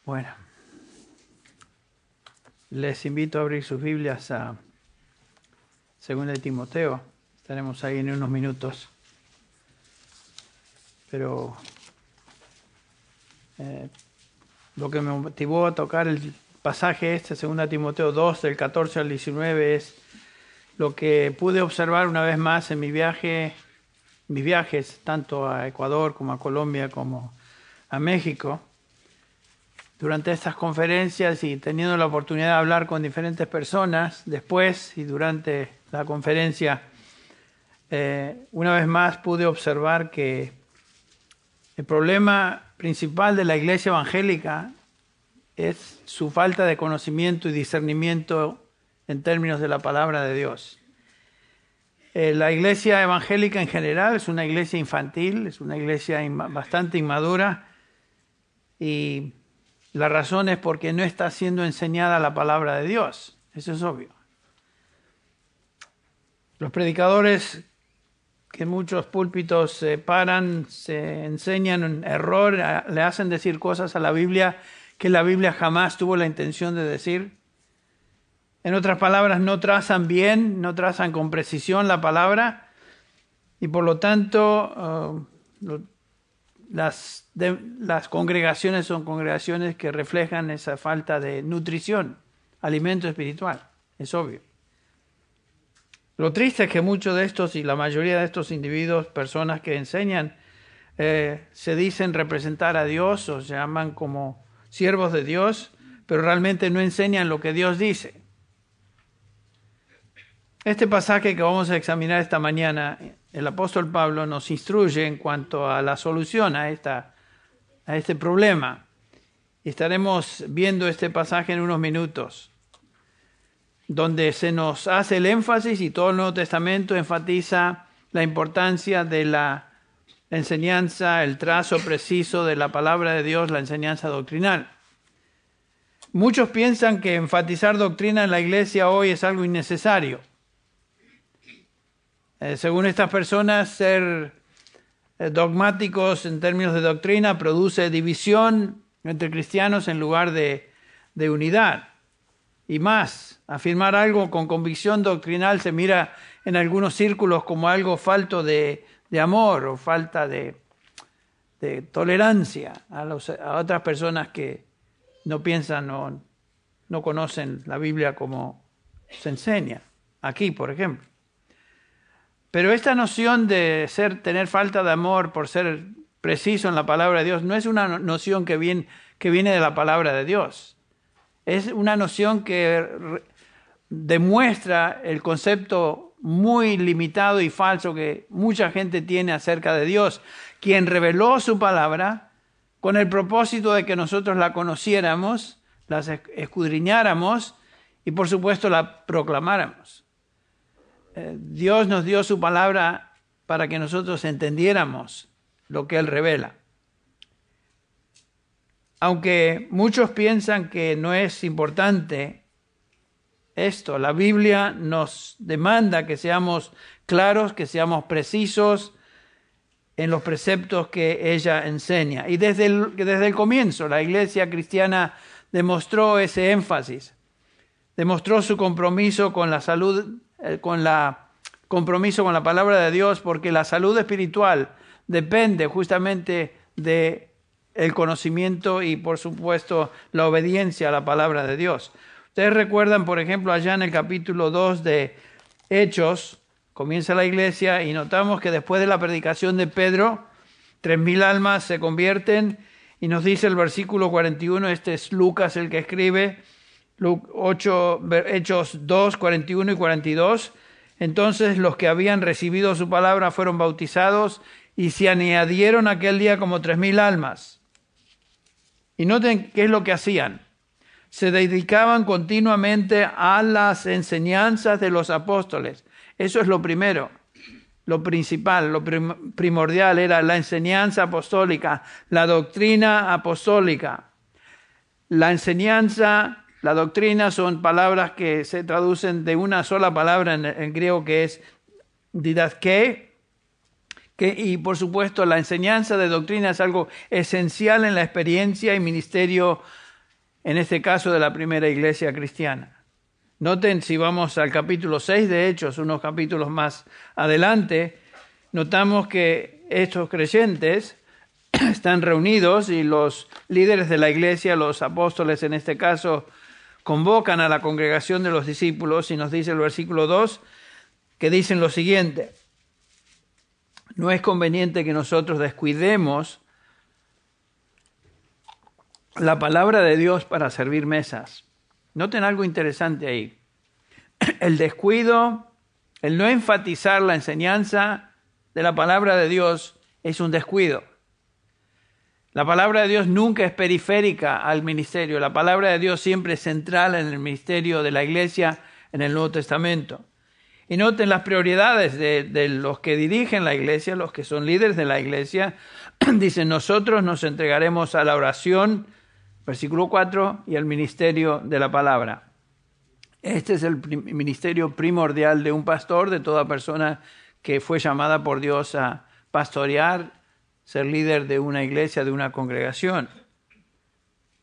Bueno, les invito a abrir sus Biblias a 2 de Timoteo. Estaremos ahí en unos minutos. Pero lo que me motivó a tocar el pasaje 2 de Timoteo 2, del 14 al 19, es lo que pude observar una vez más en mis viajes, tanto a Ecuador como a Colombia como a México. Durante estas conferencias y teniendo la oportunidad de hablar con diferentes personas después y durante la conferencia, una vez más pude observar que el problema principal de la iglesia evangélica es su falta de conocimiento y discernimiento en términos de la palabra de Dios. La iglesia evangélica en general es una iglesia infantil, es una iglesia bastante inmadura, y la razón es porque no está siendo enseñada la palabra de Dios. Eso es obvio. Los predicadores que en muchos púlpitos se paran, se enseñan un error, le hacen decir cosas a la Biblia que la Biblia jamás tuvo la intención de decir. En otras palabras, no trazan bien, no trazan con precisión la palabra, y por lo tanto las congregaciones son congregaciones que reflejan esa falta de nutrición, alimento espiritual, es obvio. Lo triste es que muchos de estos y la mayoría de estos individuos, personas que enseñan, se dicen representar a Dios o se llaman como siervos de Dios, pero realmente no enseñan lo que Dios dice. Este pasaje que vamos a examinar esta mañana, el apóstol Pablo nos instruye en cuanto a la solución a este problema. Estaremos viendo este pasaje en unos minutos, donde se nos hace el énfasis y todo el Nuevo Testamento enfatiza la importancia de la enseñanza, el trazo preciso de la palabra de Dios, la enseñanza doctrinal. Muchos piensan que enfatizar doctrina en la iglesia hoy es algo innecesario. Según estas personas, ser dogmáticos en términos de doctrina produce división entre cristianos en lugar de unidad. Y más, afirmar algo con convicción doctrinal se mira en algunos círculos como algo falto de amor o falta de tolerancia a otras personas que no piensan o no conocen la Biblia como se enseña aquí, por ejemplo. Pero esta noción de tener falta de amor por ser preciso en la palabra de Dios no es una noción que viene de la palabra de Dios. Es una noción que demuestra el concepto muy limitado y falso que mucha gente tiene acerca de Dios, quien reveló su palabra con el propósito de que nosotros la conociéramos, la escudriñáramos y por supuesto la proclamáramos. Dios nos dio su palabra para que nosotros entendiéramos lo que Él revela. Aunque muchos piensan que no es importante esto, la Biblia nos demanda que seamos claros, que seamos precisos en los preceptos que ella enseña. Y desde el comienzo la iglesia cristiana demostró ese énfasis, demostró su compromiso con la salud, compromiso con la palabra de Dios, porque la salud espiritual depende justamente de el conocimiento y, por supuesto, la obediencia a la palabra de Dios. Ustedes recuerdan, por ejemplo, allá en el capítulo 2 de Hechos, comienza la iglesia y notamos que después de la predicación de Pedro, 3,000 almas se convierten, y nos dice el versículo 41, este es Lucas el que escribe, Hechos 2, 41 y 42. Entonces los que habían recibido su palabra fueron bautizados y se añadieron aquel día como 3,000 almas. Y noten qué es lo que hacían. Se dedicaban continuamente a las enseñanzas de los apóstoles. Eso es lo primero, lo principal, lo primordial era la enseñanza apostólica, la doctrina apostólica. La enseñanza, la doctrina son palabras que se traducen de una sola palabra en griego que es didaské, y por supuesto la enseñanza de doctrina es algo esencial en la experiencia y ministerio en este caso de la primera iglesia cristiana. Noten, si vamos al capítulo 6 de Hechos, unos capítulos más adelante, notamos que estos creyentes están reunidos y los líderes de la iglesia, los apóstoles en este caso, convocan a la congregación de los discípulos y nos dice el versículo 2 que dicen lo siguiente: no es conveniente que nosotros descuidemos la palabra de Dios para servir mesas. Noten algo interesante ahí. El descuido, el no enfatizar la enseñanza de la palabra de Dios es un descuido. La palabra de Dios nunca es periférica al ministerio. La palabra de Dios siempre es central en el ministerio de la iglesia en el Nuevo Testamento. Y noten las prioridades de los que dirigen la iglesia, los que son líderes de la iglesia. Dicen, nosotros nos entregaremos a la oración, versículo 4, y al ministerio de la palabra. Este es el ministerio primordial de un pastor, de toda persona que fue llamada por Dios a pastorear, ser líder de una iglesia, de una congregación.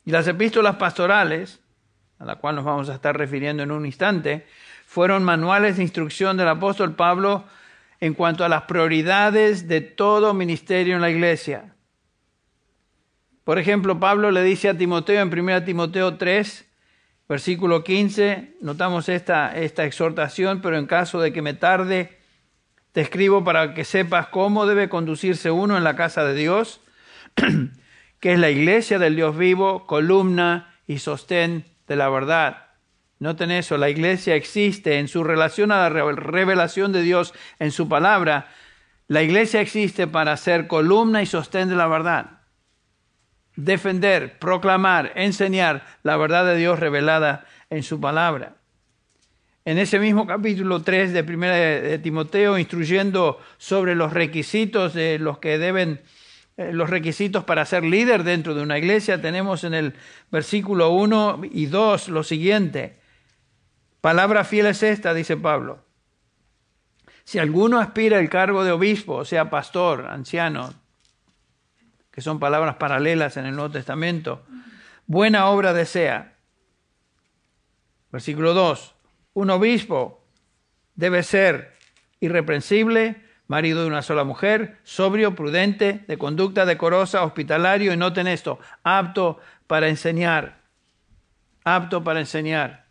Y las epístolas pastorales, a la cual nos vamos a estar refiriendo en un instante, fueron manuales de instrucción del apóstol Pablo en cuanto a las prioridades de todo ministerio en la iglesia. Por ejemplo, Pablo le dice a Timoteo en 1 Timoteo 3, versículo 15, notamos esta exhortación: pero en caso de que me tarde, te escribo para que sepas cómo debe conducirse uno en la casa de Dios, que es la iglesia del Dios vivo, columna y sostén de la verdad. Noten eso, la iglesia existe en su relación a la revelación de Dios en su palabra. La iglesia existe para ser columna y sostén de la verdad. Defender, proclamar, enseñar la verdad de Dios revelada en su palabra. En ese mismo capítulo 3 de 1 de Timoteo, instruyendo sobre los requisitos de los que deben, los requisitos para ser líder dentro de una iglesia, tenemos en el versículo 1 y 2 lo siguiente: palabra fiel es esta, dice Pablo. Si alguno aspira al cargo de obispo, o sea, pastor, anciano, que son palabras paralelas en el Nuevo Testamento, buena obra desea. Versículo 2. Un obispo debe ser irreprensible, marido de una sola mujer, sobrio, prudente, de conducta decorosa, hospitalario, y noten esto, apto para enseñar. Apto para enseñar.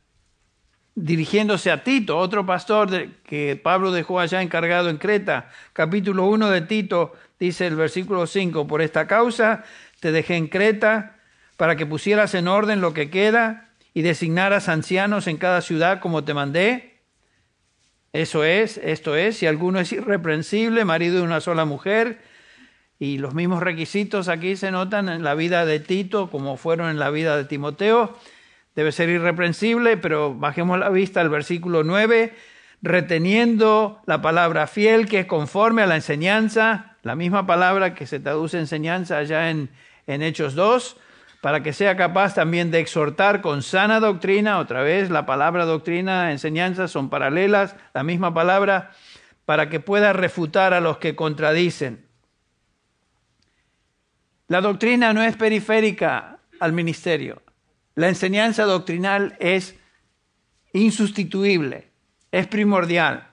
Dirigiéndose a Tito, otro pastor que Pablo dejó allá encargado en Creta, capítulo 1 de Tito, dice el versículo 5, por esta causa te dejé en Creta para que pusieras en orden lo que queda y designaras ancianos en cada ciudad como te mandé. Esto es, si alguno es irreprensible, marido de una sola mujer, y los mismos requisitos aquí se notan en la vida de Tito como fueron en la vida de Timoteo. Debe ser irreprensible, pero bajemos la vista al versículo 9, reteniendo la palabra fiel que es conforme a la enseñanza, la misma palabra que se traduce enseñanza allá en Hechos 2, para que sea capaz también de exhortar con sana doctrina. Otra vez, la palabra doctrina, enseñanza son paralelas, la misma palabra, para que pueda refutar a los que contradicen. La doctrina no es periférica al ministerio. La enseñanza doctrinal es insustituible, es primordial.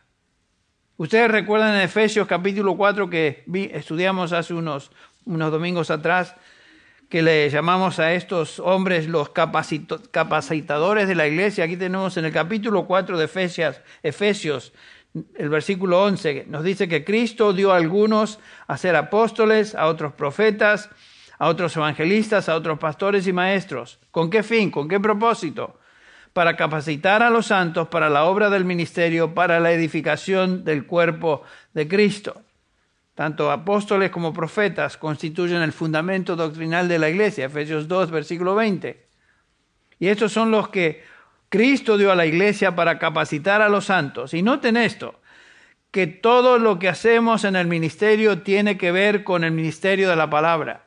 Ustedes recuerdan en Efesios capítulo 4 que estudiamos hace unos domingos atrás, que le llamamos a estos hombres los capacitadores de la iglesia. Aquí tenemos en el capítulo 4 de Efesios, el versículo 11, nos dice que Cristo dio a algunos a ser apóstoles, a otros profetas, a otros evangelistas, a otros pastores y maestros. ¿Con qué fin? ¿Con qué propósito? Para capacitar a los santos para la obra del ministerio, para la edificación del cuerpo de Cristo. Tanto apóstoles como profetas constituyen el fundamento doctrinal de la iglesia, Efesios 2, versículo 20. Y estos son los que Cristo dio a la iglesia para capacitar a los santos. Y noten esto, que todo lo que hacemos en el ministerio tiene que ver con el ministerio de la palabra.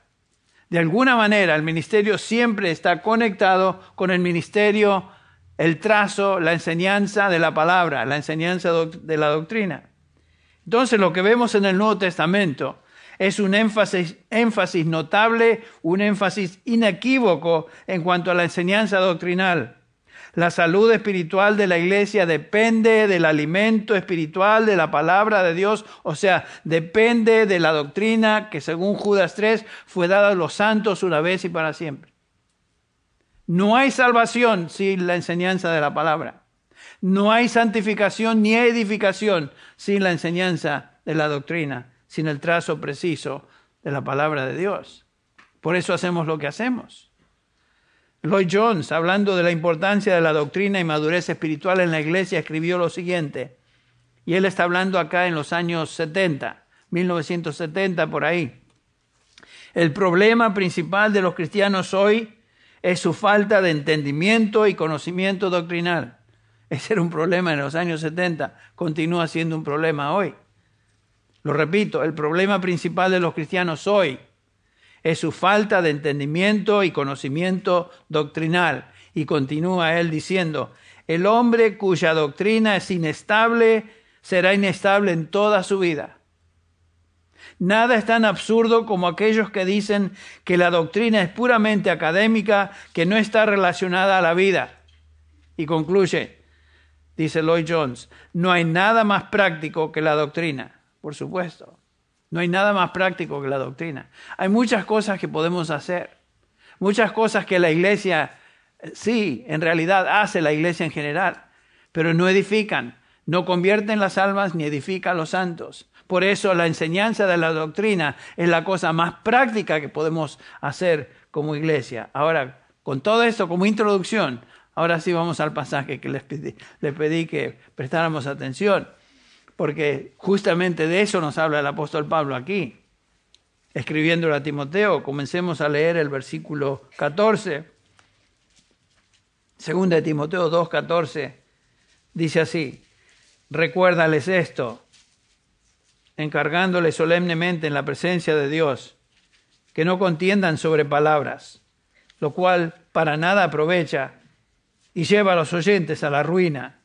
De alguna manera, el ministerio siempre está conectado con el ministerio, el trazo, la enseñanza de la palabra, la enseñanza de la doctrina. Entonces, lo que vemos en el Nuevo Testamento Es un énfasis notable, un énfasis inequívoco en cuanto a la enseñanza doctrinal. La salud espiritual de la iglesia depende del alimento espiritual de la palabra de Dios, o sea, depende de la doctrina que según Judas 3 fue dada a los santos una vez y para siempre. No hay salvación sin la enseñanza de la palabra. No hay santificación ni edificación sin la enseñanza de la doctrina, sin el trazo preciso de la palabra de Dios. Por eso hacemos lo que hacemos. Lloyd Jones, hablando de la importancia de la doctrina y madurez espiritual en la iglesia, escribió lo siguiente. Y él está hablando acá en los años 70, 1970 por ahí. El problema principal de los cristianos hoy es su falta de entendimiento y conocimiento doctrinal. Ese era un problema en los años 70, continúa siendo un problema hoy. Lo repito, el problema principal de los cristianos hoy es su falta de entendimiento y conocimiento doctrinal. Y continúa él diciendo, el hombre cuya doctrina es inestable será inestable en toda su vida. Nada es tan absurdo como aquellos que dicen que la doctrina es puramente académica, que no está relacionada a la vida. Y concluye, dice Lloyd Jones, no hay nada más práctico que la doctrina. Por supuesto, no hay nada más práctico que la doctrina. Hay muchas cosas que podemos hacer, muchas cosas que la iglesia, sí, en realidad hace la iglesia en general, pero no edifican, no convierten las almas ni edifican a los santos. Por eso la enseñanza de la doctrina es la cosa más práctica que podemos hacer como iglesia. Ahora, con todo esto como introducción, ahora sí vamos al pasaje que les pedí que prestáramos atención, porque justamente de eso nos habla el apóstol Pablo aquí, escribiéndolo a Timoteo. Comencemos a leer el versículo 14. Segunda de Timoteo 2:14, dice así, recuérdales esto, encargándoles solemnemente en la presencia de Dios, que no contiendan sobre palabras, lo cual para nada aprovecha y lleva a los oyentes a la ruina.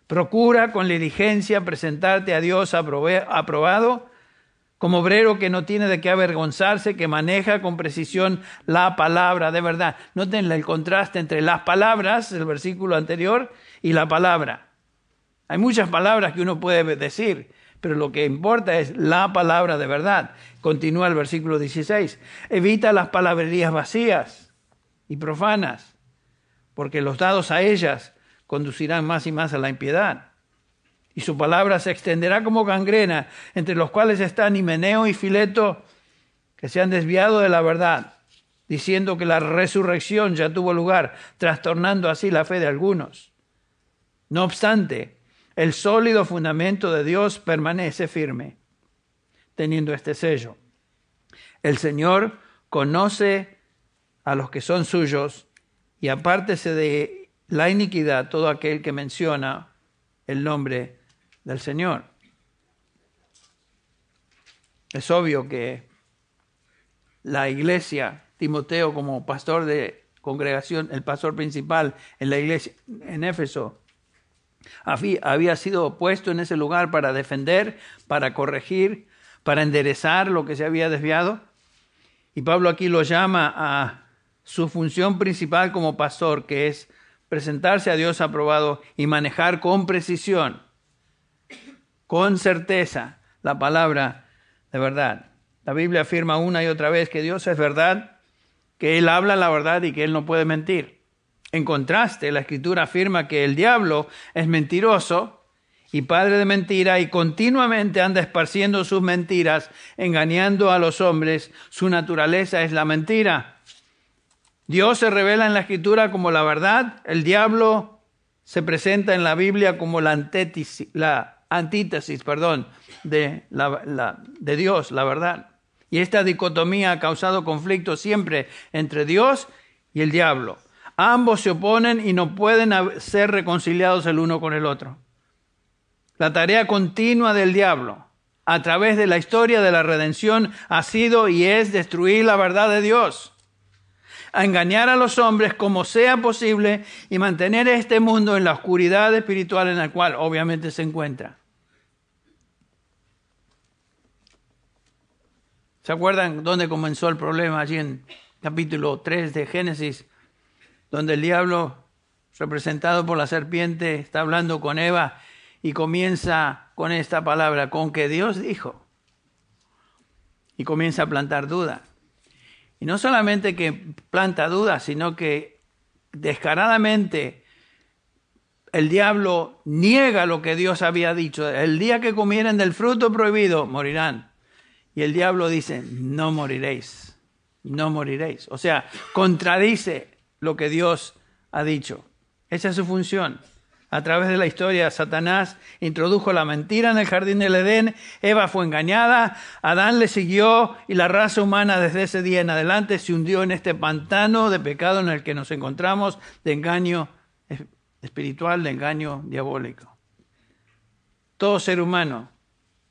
Procura con diligencia presentarte a Dios aprobado, como obrero que no tiene de qué avergonzarse, que maneja con precisión la palabra de verdad. Noten el contraste entre las palabras, el versículo anterior, y la palabra. Hay muchas palabras que uno puede decir, pero lo que importa es la palabra de verdad. Continúa el versículo 16. Evita las palabrerías vacías y profanas, porque los dados a ellas conducirán más y más a la impiedad. Y su palabra se extenderá como gangrena, entre los cuales están Himeneo y Fileto, que se han desviado de la verdad, diciendo que la resurrección ya tuvo lugar, trastornando así la fe de algunos. No obstante, el sólido fundamento de Dios permanece firme, teniendo este sello. El Señor conoce a los que son suyos, y apártese de la iniquidad todo aquel que menciona el nombre del Señor. Es obvio que la iglesia, Timoteo como pastor de congregación, el pastor principal en la iglesia en Éfeso, había sido puesto en ese lugar para defender, para corregir, para enderezar lo que se había desviado. Y Pablo aquí lo llama a su función principal como pastor, que es presentarse a Dios aprobado y manejar con precisión, con certeza, la palabra de verdad. La Biblia afirma una y otra vez que Dios es verdad, que Él habla la verdad y que Él no puede mentir. En contraste, la Escritura afirma que el diablo es mentiroso y padre de mentira y continuamente anda esparciendo sus mentiras, engañando a los hombres. Su naturaleza es la mentira. Dios se revela en la Escritura como la verdad, el diablo se presenta en la Biblia como la antítesis de Dios, la verdad. Y esta dicotomía ha causado conflicto siempre entre Dios y el diablo. Ambos se oponen y no pueden ser reconciliados el uno con el otro. La tarea continua del diablo, a través de la historia de la redención, ha sido y es destruir la verdad de Dios, a engañar a los hombres como sea posible y mantener este mundo en la oscuridad espiritual en la cual obviamente se encuentra. ¿Se acuerdan dónde comenzó el problema? Allí en capítulo 3 de Génesis, donde el diablo, representado por la serpiente, está hablando con Eva y comienza con esta palabra, con que Dios dijo. Y comienza a plantar duda. Y no solamente que planta duda, sino que descaradamente el diablo niega lo que Dios había dicho. El día que comieren del fruto prohibido, morirán. Y el diablo dice, no moriréis, no moriréis. O sea, contradice lo que Dios ha dicho. Esa es su función. A través de la historia, Satanás introdujo la mentira en el jardín del Edén, Eva fue engañada, Adán le siguió y la raza humana desde ese día en adelante se hundió en este pantano de pecado en el que nos encontramos, de engaño espiritual, de engaño diabólico. Todo ser humano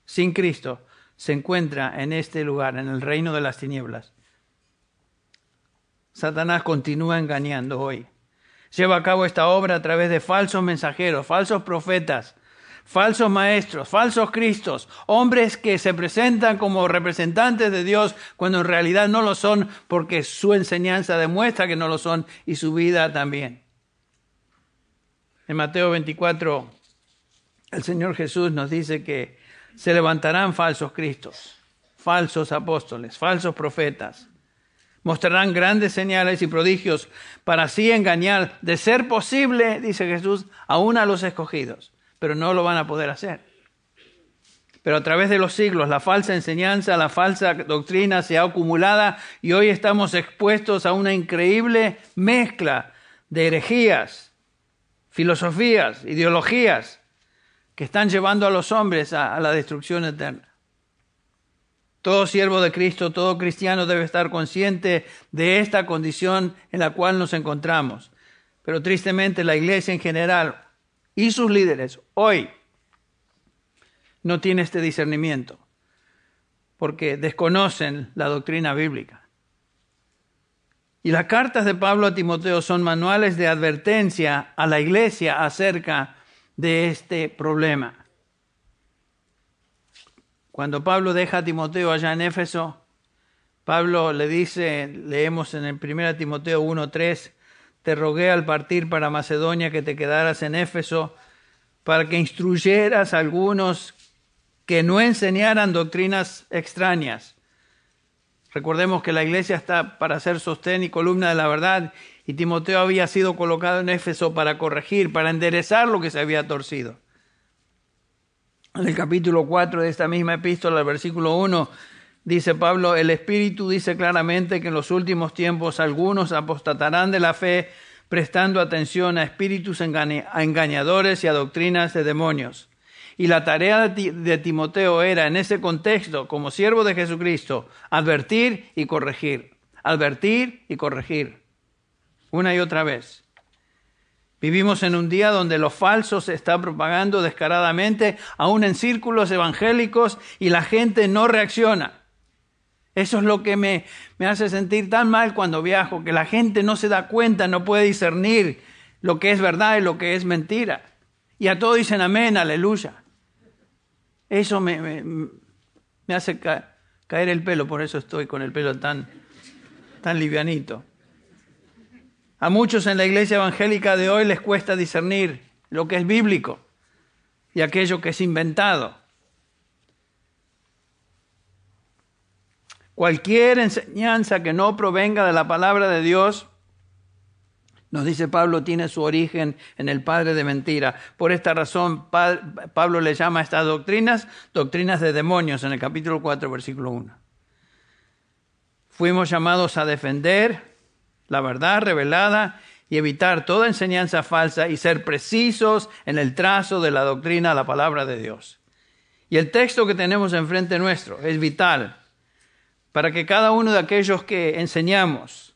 sin Cristo se encuentra en este lugar, en el reino de las tinieblas. Satanás continúa engañando hoy. Lleva a cabo esta obra a través de falsos mensajeros, falsos profetas, falsos maestros, falsos cristos, hombres que se presentan como representantes de Dios cuando en realidad no lo son porque su enseñanza demuestra que no lo son y su vida también. En Mateo 24, el Señor Jesús nos dice que se levantarán falsos cristos, falsos apóstoles, falsos profetas. Mostrarán grandes señales y prodigios para así engañar, de ser posible, dice Jesús, aún a los escogidos. Pero no lo van a poder hacer. Pero a través de los siglos, la falsa enseñanza, la falsa doctrina se ha acumulado y hoy estamos expuestos a una increíble mezcla de herejías, filosofías, ideologías que están llevando a los hombres a la destrucción eterna. Todo siervo de Cristo, todo cristiano debe estar consciente de esta condición en la cual nos encontramos. Pero tristemente la iglesia en general y sus líderes hoy no tienen este discernimiento porque desconocen la doctrina bíblica. Y las cartas de Pablo a Timoteo son manuales de advertencia a la iglesia acerca de este problema. Cuando Pablo deja a Timoteo allá en Éfeso, Pablo le dice, leemos en el 1 Timoteo 1:3, te rogué al partir para Macedonia que te quedaras en Éfeso para que instruyeras a algunos que no enseñaran doctrinas extrañas. Recordemos que la iglesia está para ser sostén y columna de la verdad y Timoteo había sido colocado en Éfeso para corregir, para enderezar lo que se había torcido. En el capítulo 4 de esta misma epístola, el versículo 1, dice Pablo, el Espíritu dice claramente que en los últimos tiempos algunos apostatarán de la fe, prestando atención a espíritus engañadores y a doctrinas de demonios. Y la tarea de Timoteo era, en ese contexto, como siervo de Jesucristo, advertir y corregir. Advertir y corregir. Una y otra vez. Vivimos en un día donde lo falso se está propagando descaradamente, aún en círculos evangélicos, y la gente no reacciona. Eso es lo que me hace sentir tan mal cuando viajo, que la gente no se da cuenta, no puede discernir lo que es verdad y lo que es mentira. Y a todos dicen amén, aleluya. Eso me hace caer el pelo, por eso estoy con el pelo tan livianito. A muchos en la iglesia evangélica de hoy les cuesta discernir lo que es bíblico y aquello que es inventado. Cualquier enseñanza que no provenga de la palabra de Dios, nos dice Pablo, tiene su origen en el padre de mentira. Por esta razón, Pablo le llama a estas doctrinas de demonios en el capítulo 4, versículo 1. Fuimos llamados a defender la verdad revelada y evitar toda enseñanza falsa y ser precisos en el trazo de la doctrina, la palabra de Dios. Y el texto que tenemos enfrente nuestro es vital para que cada uno de aquellos que enseñamos,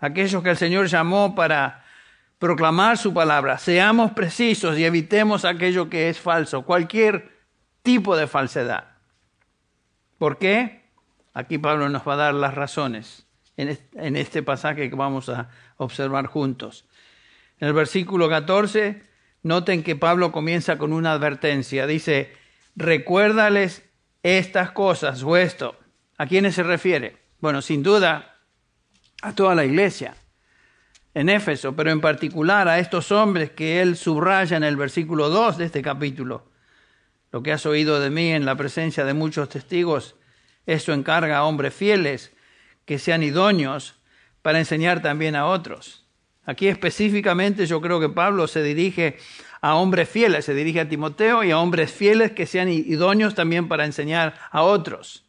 aquellos que el Señor llamó para proclamar su palabra, seamos precisos y evitemos aquello que es falso, cualquier tipo de falsedad. ¿Por qué? Aquí Pablo nos va a dar las razones en este pasaje que vamos a observar juntos. En el versículo 14, noten que Pablo comienza con una advertencia. Dice, recuérdales estas cosas o esto ¿A quiénes se refiere? Bueno, sin duda a toda la iglesia en Éfeso, pero en particular a estos hombres que él subraya en el versículo 2 de este capítulo. Lo que has oído de mí en la presencia de muchos testigos, eso encarga a hombres fieles que sean idóneos para enseñar también a otros. Aquí específicamente yo creo que Pablo se dirige a hombres fieles, se dirige a Timoteo y a hombres fieles que sean idóneos también para enseñar a otros.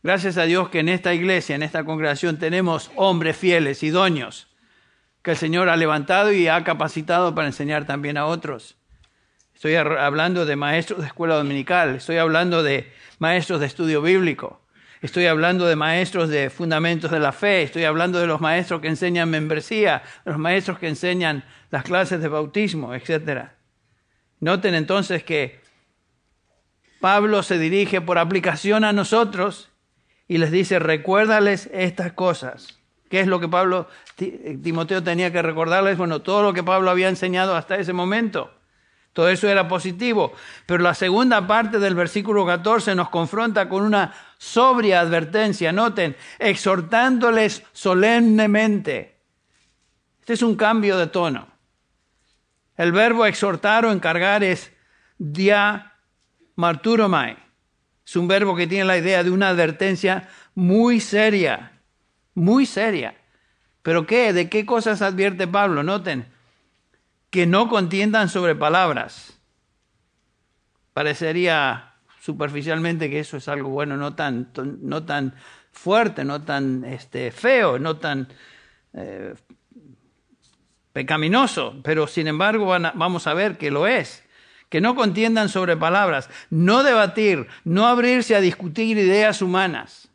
Gracias a Dios que en esta iglesia, en esta congregación, tenemos hombres fieles, idóneos, que el Señor ha levantado y ha capacitado para enseñar también a otros. Estoy hablando de maestros de escuela dominical, estoy hablando de maestros de estudio bíblico, estoy hablando de maestros de fundamentos de la fe, estoy hablando de los maestros que enseñan membresía, de los maestros que enseñan las clases de bautismo, etc. Noten entonces que Pablo se dirige por aplicación a nosotros y les dice, recuérdales estas cosas. ¿Qué es lo que Timoteo tenía que recordarles? Bueno, todo lo que Pablo había enseñado hasta ese momento. Todo eso era positivo. Pero la segunda parte del versículo 14 nos confronta con una sobria advertencia. Noten, exhortándoles solemnemente. Este es un cambio de tono. El verbo exhortar o encargar es diamarturomai. Es un verbo que tiene la idea de una advertencia muy seria. Muy seria. ¿Pero qué? ¿De qué cosas advierte Pablo? Noten, que no contiendan sobre palabras. Parecería superficialmente que eso es algo bueno, no tan fuerte, no tan feo, no tan pecaminoso, pero sin embargo vamos a ver que lo es. Que no contiendan sobre palabras, no debatir, no abrirse a discutir ideas humanas.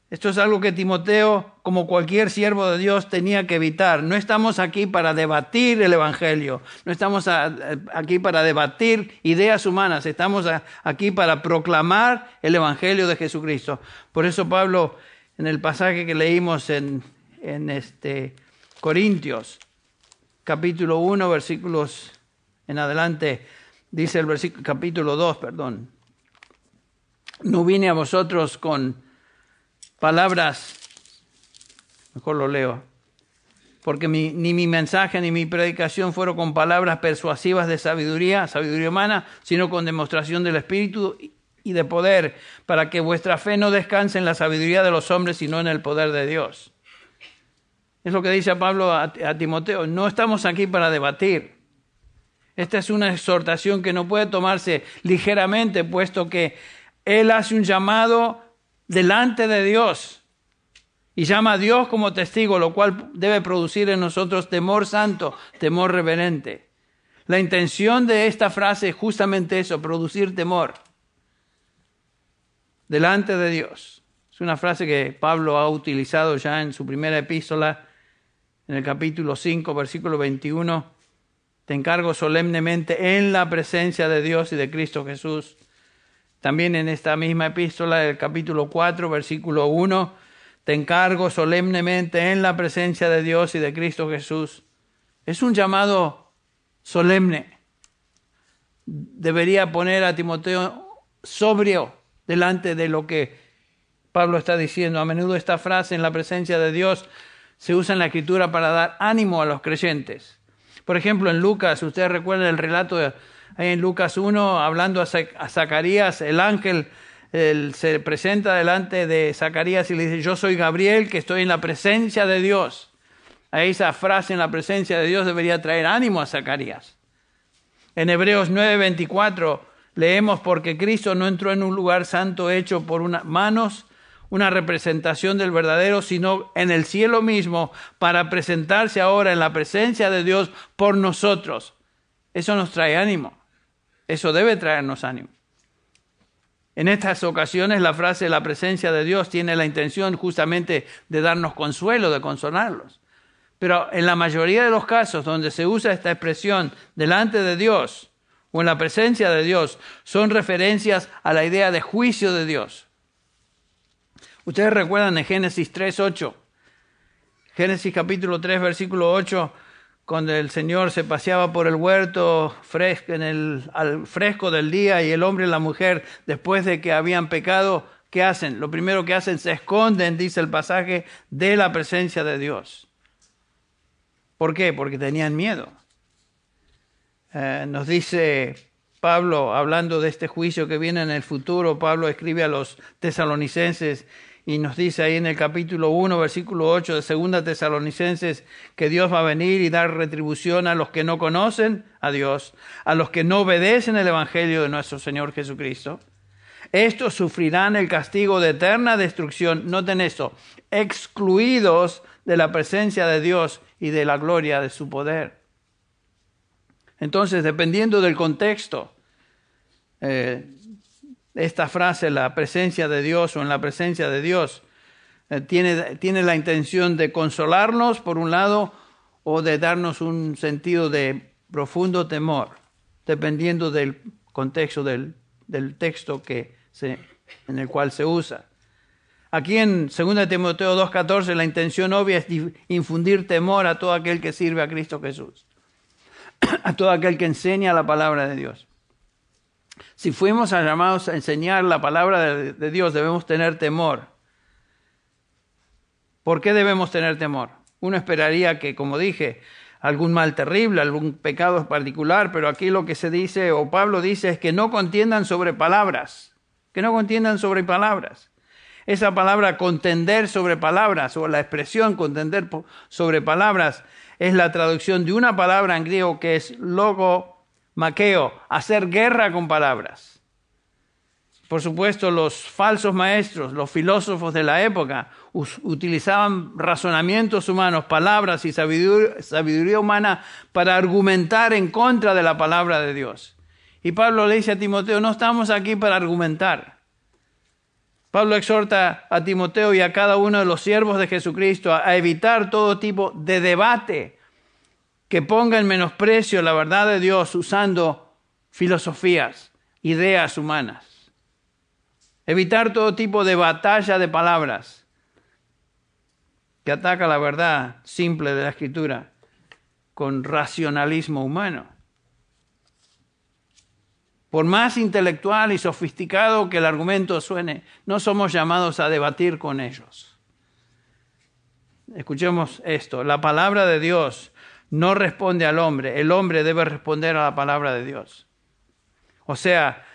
Esto es algo que Timoteo, como cualquier siervo de Dios, tenía que evitar. No estamos aquí para debatir el Evangelio. No estamos aquí para debatir ideas humanas. Estamos aquí para proclamar el Evangelio de Jesucristo. Por eso Pablo, en el pasaje que leímos en Corintios, capítulo 1, versículos en adelante, dice el capítulo 2, no vine a vosotros con palabras, mejor lo leo, porque ni mi mensaje ni mi predicación fueron con palabras persuasivas de sabiduría humana, sino con demostración del Espíritu y de poder, para que vuestra fe no descanse en la sabiduría de los hombres, sino en el poder de Dios. Es lo que dice Pablo a Timoteo, no estamos aquí para debatir. Esta es una exhortación que no puede tomarse ligeramente, puesto que él hace un llamado delante de Dios y llama a Dios como testigo, lo cual debe producir en nosotros temor santo, temor reverente. La intención de esta frase es justamente eso, producir temor delante de Dios. Es una frase que Pablo ha utilizado ya en su primera epístola, en el capítulo 5, versículo 21. Te encargo solemnemente en la presencia de Dios y de Cristo Jesús. También en esta misma epístola, el capítulo 4, versículo 1, te encargo solemnemente en la presencia de Dios y de Cristo Jesús. Es un llamado solemne. Debería poner a Timoteo sobrio delante de lo que Pablo está diciendo. A menudo esta frase, en la presencia de Dios, se usa en la Escritura para dar ánimo a los creyentes. Por ejemplo, en Lucas, ustedes recuerdan el relato en Lucas 1, hablando a Zacarías, el ángel se presenta delante de Zacarías y le dice, yo soy Gabriel, que estoy en la presencia de Dios. A esa frase, en la presencia de Dios, debería traer ánimo a Zacarías. En Hebreos 9:24 leemos, porque Cristo no entró en un lugar santo hecho por manos, una representación del verdadero, sino en el cielo mismo, para presentarse ahora en la presencia de Dios por nosotros. Eso nos trae ánimo. Eso debe traernos ánimo. En estas ocasiones la frase la presencia de Dios tiene la intención justamente de darnos consuelo, de consolarlos. Pero en la mayoría de los casos donde se usa esta expresión delante de Dios o en la presencia de Dios, son referencias a la idea de juicio de Dios. Ustedes recuerdan en Génesis 3:8, Génesis capítulo 3, versículo 8, cuando el Señor se paseaba por el huerto al fresco del día y el hombre y la mujer, después de que habían pecado, ¿qué hacen? Lo primero que hacen, se esconden, dice el pasaje, de la presencia de Dios. ¿Por qué? Porque tenían miedo. Nos dice Pablo, hablando de este juicio que viene en el futuro, Pablo escribe a los tesalonicenses y nos dice ahí en el capítulo 1, versículo 8 de 2 Tesalonicenses, que Dios va a venir y dar retribución a los que no conocen a Dios, a los que no obedecen el evangelio de nuestro Señor Jesucristo. Estos sufrirán el castigo de eterna destrucción, noten esto, excluidos de la presencia de Dios y de la gloria de su poder. Entonces, dependiendo del contexto, esta frase, la presencia de Dios o en la presencia de Dios, tiene la intención de consolarnos, por un lado, o de darnos un sentido de profundo temor, dependiendo del contexto del texto en el cual se usa. Aquí en 2 Timoteo 2:14, la intención obvia es infundir temor a todo aquel que sirve a Cristo Jesús, a todo aquel que enseña la palabra de Dios. Si fuimos llamados a enseñar la palabra de Dios, debemos tener temor. ¿Por qué debemos tener temor? Uno esperaría que, como dije, algún mal terrible, algún pecado particular, pero aquí lo que se dice, o Pablo dice, es que no contiendan sobre palabras, que no contiendan sobre palabras. Esa palabra contender sobre palabras, o la expresión contender sobre palabras, es la traducción de una palabra en griego que es logomakeo, hacer guerra con palabras. Por supuesto, los falsos maestros, los filósofos de la época, utilizaban razonamientos humanos, palabras y sabiduría humana para argumentar en contra de la palabra de Dios. Y Pablo le dice a Timoteo, no estamos aquí para argumentar. Pablo exhorta a Timoteo y a cada uno de los siervos de Jesucristo a evitar todo tipo de debate que ponga en menosprecio la verdad de Dios usando filosofías, ideas humanas. Evitar todo tipo de batalla de palabras que ataca la verdad simple de la Escritura con racionalismo humano. Por más intelectual y sofisticado que el argumento suene, no somos llamados a debatir con ellos. Escuchemos esto, la palabra de Dios no responde al hombre, el hombre debe responder a la palabra de Dios. O sea,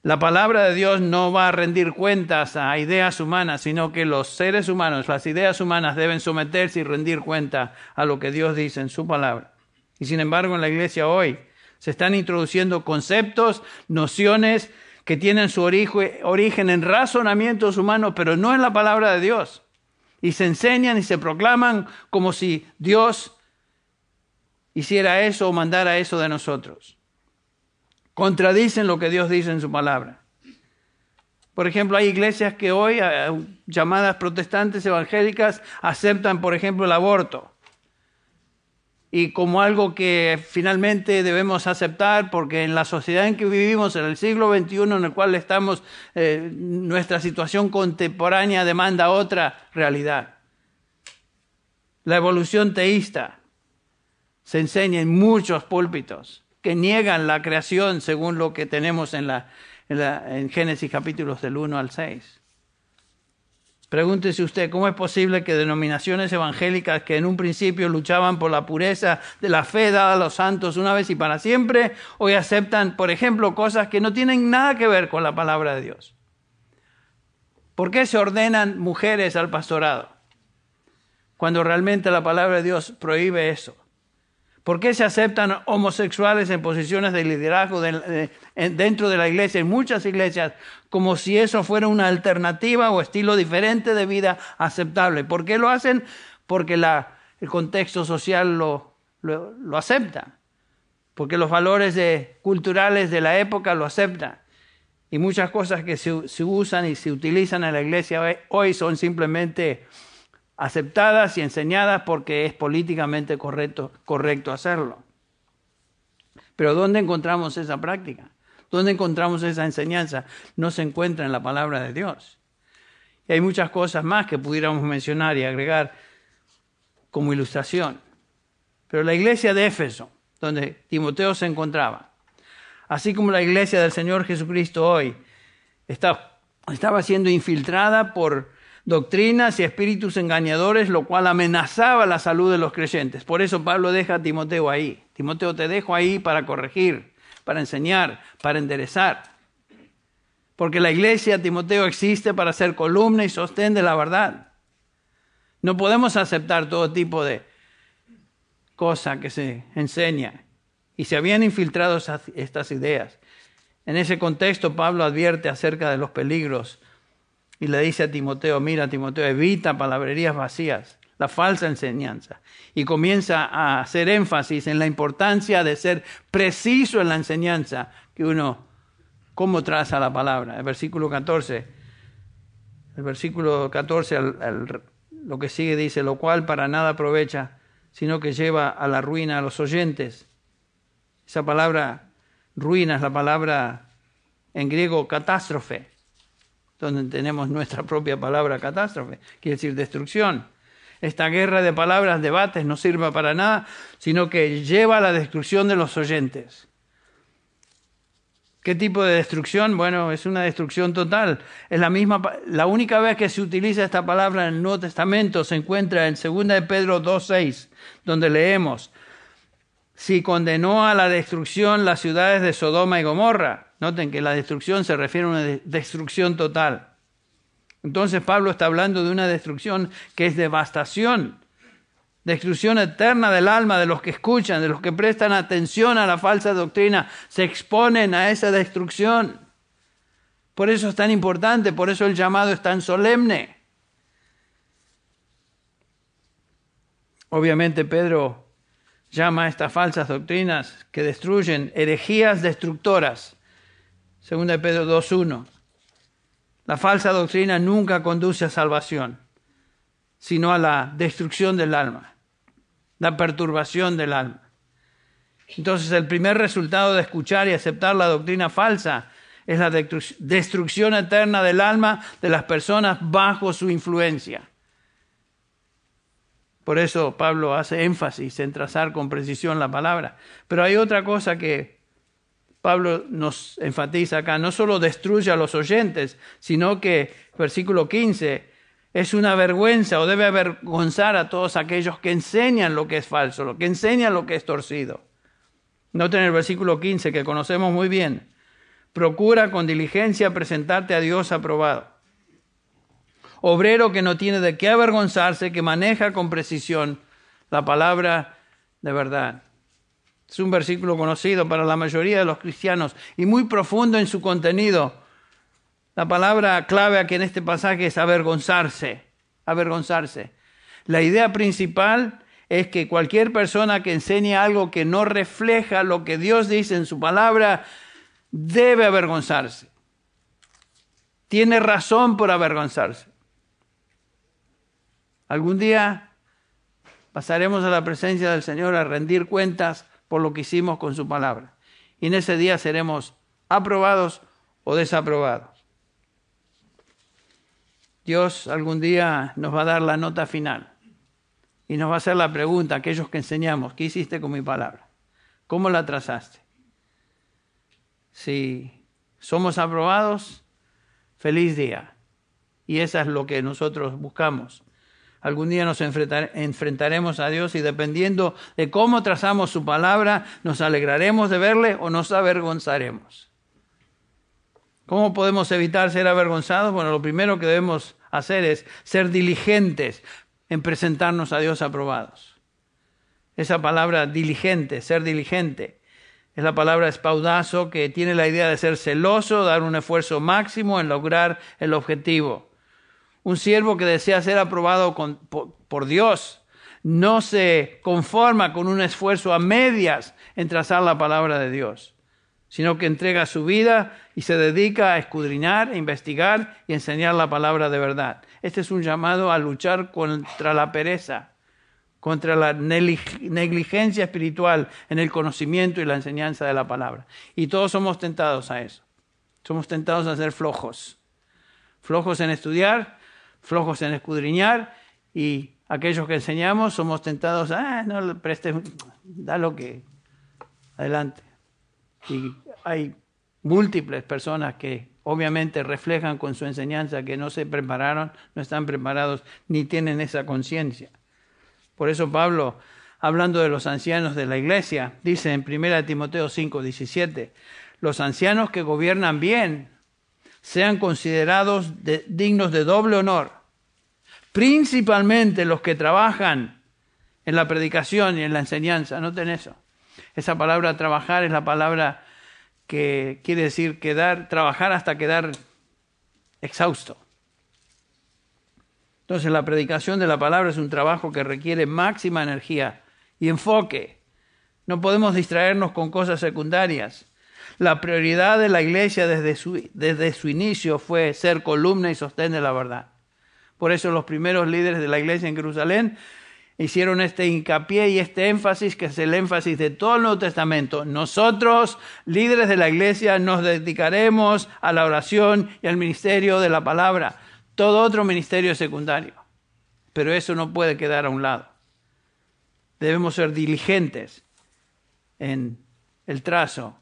la palabra de Dios no va a rendir cuentas a ideas humanas, sino que los seres humanos, las ideas humanas deben someterse y rendir cuenta a lo que Dios dice en su palabra. Y sin embargo, en la iglesia hoy se están introduciendo conceptos, nociones que tienen su origen en razonamientos humanos, pero no en la palabra de Dios. Y se enseñan y se proclaman como si Dios hiciera eso o mandara eso de nosotros. Contradicen lo que Dios dice en su palabra. Por ejemplo, hay iglesias que hoy, llamadas protestantes evangélicas, aceptan, por ejemplo, el aborto. Y como algo que finalmente debemos aceptar, porque en la sociedad en que vivimos, en el siglo XXI, en el cual estamos, nuestra situación contemporánea demanda otra realidad. La evolución teísta se enseña en muchos púlpitos que niegan la creación según lo que tenemos en Génesis capítulos del 1 al 6. Pregúntese usted, ¿cómo es posible que denominaciones evangélicas que en un principio luchaban por la pureza de la fe dada a los santos una vez y para siempre, hoy aceptan, por ejemplo, cosas que no tienen nada que ver con la palabra de Dios? ¿Por qué se ordenan mujeres al pastorado cuando realmente la palabra de Dios prohíbe eso? ¿Por qué se aceptan homosexuales en posiciones de liderazgo dentro de la iglesia, en muchas iglesias, como si eso fuera una alternativa o estilo diferente de vida aceptable? ¿Por qué lo hacen? Porque el contexto social lo acepta, porque los valores culturales de la época lo aceptan. Y muchas cosas que se usan y se utilizan en la iglesia hoy son simplemente aceptadas y enseñadas porque es políticamente correcto hacerlo. Pero ¿dónde encontramos esa práctica? ¿Dónde encontramos esa enseñanza? No se encuentra en la palabra de Dios. Y hay muchas cosas más que pudiéramos mencionar y agregar como ilustración. Pero la iglesia de Éfeso, donde Timoteo se encontraba, así como la iglesia del Señor Jesucristo hoy, está estaba siendo infiltrada por doctrinas y espíritus engañadores, lo cual amenazaba la salud de los creyentes. Por eso Pablo deja a Timoteo ahí. Timoteo, te dejo ahí para corregir, para enseñar, para enderezar. Porque la iglesia, Timoteo, existe para ser columna y sostén de la verdad. No podemos aceptar todo tipo de cosa que se enseña. Y se habían infiltrado estas ideas. En ese contexto, Pablo advierte acerca de los peligros y le dice a Timoteo, mira, Timoteo, evita palabrerías vacías, la falsa enseñanza. Y comienza a hacer énfasis en la importancia de ser preciso en la enseñanza que uno, cómo traza la palabra. El versículo 14, lo que sigue dice, lo cual para nada aprovecha, sino que lleva a la ruina a los oyentes. Esa palabra ruina es la palabra en griego catástrofe, donde tenemos nuestra propia palabra catástrofe, quiere decir destrucción. Esta guerra de palabras, debates, no sirve para nada, sino que lleva a la destrucción de los oyentes. ¿Qué tipo de destrucción? Bueno, es una destrucción total. Es la única vez que se utiliza esta palabra en el Nuevo Testamento se encuentra en 2 de Pedro 2:6, donde leemos, si condenó a la destrucción las ciudades de Sodoma y Gomorra. Noten que la destrucción se refiere a una destrucción total. Entonces Pablo está hablando de una destrucción que es devastación, destrucción eterna del alma de los que escuchan, de los que prestan atención a la falsa doctrina, se exponen a esa destrucción. Por eso es tan importante, por eso el llamado es tan solemne. Obviamente Pedro llama a estas falsas doctrinas que destruyen herejías destructoras. 2 de Pedro 2:1. La falsa doctrina nunca conduce a salvación, sino a la destrucción del alma, la perturbación del alma. Entonces el primer resultado de escuchar y aceptar la doctrina falsa es la destrucción eterna del alma de las personas bajo su influencia. Por eso Pablo hace énfasis en trazar con precisión la palabra. Pero hay otra cosa que Pablo nos enfatiza acá. No solo destruye a los oyentes, sino que, versículo 15, es una vergüenza o debe avergonzar a todos aquellos que enseñan lo que es falso, lo que enseñan lo que es torcido. Noten el versículo 15, que conocemos muy bien. Procura con diligencia presentarte a Dios aprobado. Obrero que no tiene de qué avergonzarse, que maneja con precisión la palabra de verdad. Es un versículo conocido para la mayoría de los cristianos y muy profundo en su contenido. La palabra clave aquí en este pasaje es avergonzarse. Avergonzarse. La idea principal es que cualquier persona que enseñe algo que no refleja lo que Dios dice en su palabra debe avergonzarse. Tiene razón por avergonzarse. Algún día pasaremos a la presencia del Señor a rendir cuentas por lo que hicimos con su palabra. Y en ese día seremos aprobados o desaprobados. Dios algún día nos va a dar la nota final y nos va a hacer la pregunta a aquellos que enseñamos, ¿qué hiciste con mi palabra? ¿Cómo la trazaste? Si somos aprobados, feliz día. Y eso es lo que nosotros buscamos. Algún día nos enfrentaremos a Dios y dependiendo de cómo trazamos su palabra, nos alegraremos de verle o nos avergonzaremos. ¿Cómo podemos evitar ser avergonzados? Bueno, lo primero que debemos hacer es ser diligentes en presentarnos a Dios aprobados. Esa palabra diligente, ser diligente, es la palabra espaudazo, que tiene la idea de ser celoso, dar un esfuerzo máximo en lograr el objetivo. Un siervo que desea ser aprobado por Dios no se conforma con un esfuerzo a medias en trazar la palabra de Dios, sino que entrega su vida y se dedica a escudriñar, a investigar y enseñar la palabra de verdad. Este es un llamado a luchar contra la pereza, contra la negligencia espiritual en el conocimiento y la enseñanza de la palabra. Y todos somos tentados a eso. Somos tentados a ser flojos. Flojos en estudiar, flojos en escudriñar, y aquellos que enseñamos somos tentados a, no le prestes, da lo que, adelante. Y hay múltiples personas que obviamente reflejan con su enseñanza que no se prepararon, no están preparados, ni tienen esa conciencia. Por eso Pablo, hablando de los ancianos de la iglesia, dice en 1 Timoteo 5:17, los ancianos que gobiernan bien sean considerados dignos de doble honor, principalmente los que trabajan en la predicación y en la enseñanza. Noten eso. Esa palabra trabajar es la palabra que quiere decir trabajar hasta quedar exhausto. Entonces la predicación de la palabra es un trabajo que requiere máxima energía y enfoque. No podemos distraernos con cosas secundarias. La prioridad de la iglesia desde su inicio fue ser columna y sostén de la verdad. Por eso los primeros líderes de la iglesia en Jerusalén hicieron este hincapié y este énfasis, que es el énfasis de todo el Nuevo Testamento. Nosotros, líderes de la iglesia, nos dedicaremos a la oración y al ministerio de la palabra. Todo otro ministerio es secundario. Pero eso no puede quedar a un lado. Debemos ser diligentes en el trazo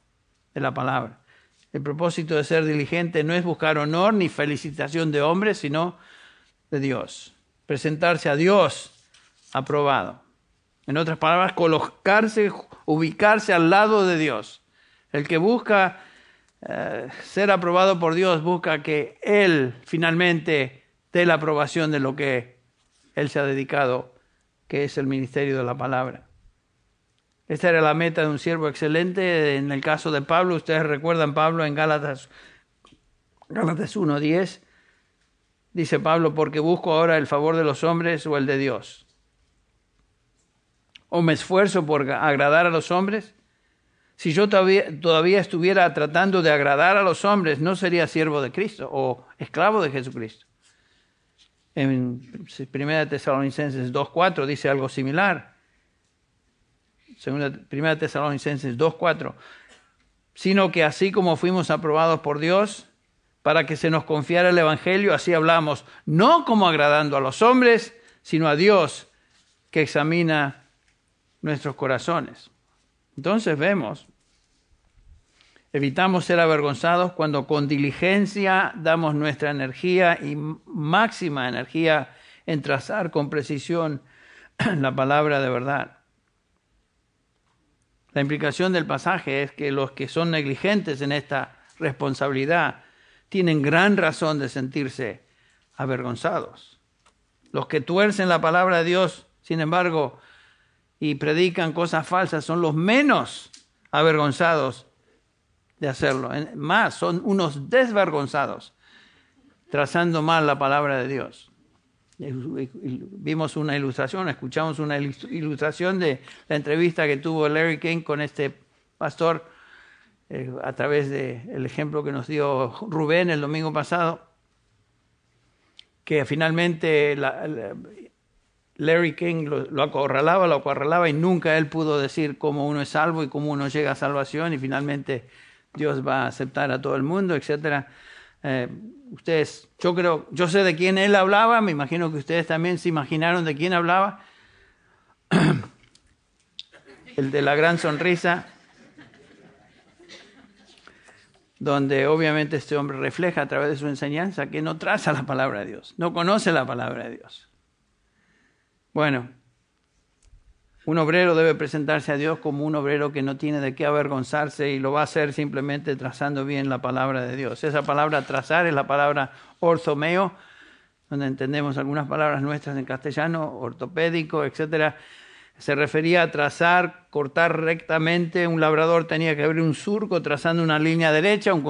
de la palabra. El propósito de ser diligente no es buscar honor ni felicitación de hombres, sino de Dios. Presentarse a Dios aprobado. En otras palabras, colocarse, ubicarse al lado de Dios. El que busca ser aprobado por Dios busca que Él finalmente dé la aprobación de lo que Él se ha dedicado, que es el ministerio de la palabra. Esta era la meta de un siervo excelente. En el caso de Pablo, ustedes recuerdan Pablo en Gálatas 1:10, dice Pablo, porque busco ahora el favor de los hombres o el de Dios. ¿O me esfuerzo por agradar a los hombres? Si yo todavía estuviera tratando de agradar a los hombres, no sería siervo de Cristo o esclavo de Jesucristo. En 1 Tesalonicenses 2:4 dice algo similar. 1 Tesalonicenses 2:4. Sino que así como fuimos aprobados por Dios para que se nos confiara el Evangelio, así hablamos, no como agradando a los hombres, sino a Dios que examina nuestros corazones. Entonces evitamos ser avergonzados cuando con diligencia damos nuestra energía y máxima energía en trazar con precisión la palabra de verdad. La implicación del pasaje es que los que son negligentes en esta responsabilidad tienen gran razón de sentirse avergonzados. Los que tuercen la palabra de Dios, sin embargo, y predican cosas falsas, son los menos avergonzados de hacerlo. Más, son unos desvergonzados, trazando mal la palabra de Dios. Vimos una ilustración, escuchamos una ilustración de la entrevista que tuvo Larry King con este pastor a través del ejemplo que nos dio Rubén el domingo pasado, que finalmente Larry King lo acorralaba y nunca él pudo decir cómo uno es salvo y cómo uno llega a salvación y finalmente Dios va a aceptar a todo el mundo, etc. Yo sé de quién él hablaba, me imagino que ustedes también se imaginaron de quién hablaba. El de la gran sonrisa, donde obviamente este hombre refleja a través de su enseñanza que no traza la palabra de Dios, no conoce la palabra de Dios. Bueno, un obrero debe presentarse a Dios como un obrero que no tiene de qué avergonzarse y lo va a hacer simplemente trazando bien la palabra de Dios. Esa palabra trazar es la palabra orthomeo, donde entendemos algunas palabras nuestras en castellano, ortopédico, etc. Se refería a trazar, cortar rectamente. Un labrador tenía que abrir un surco trazando una línea derecha, un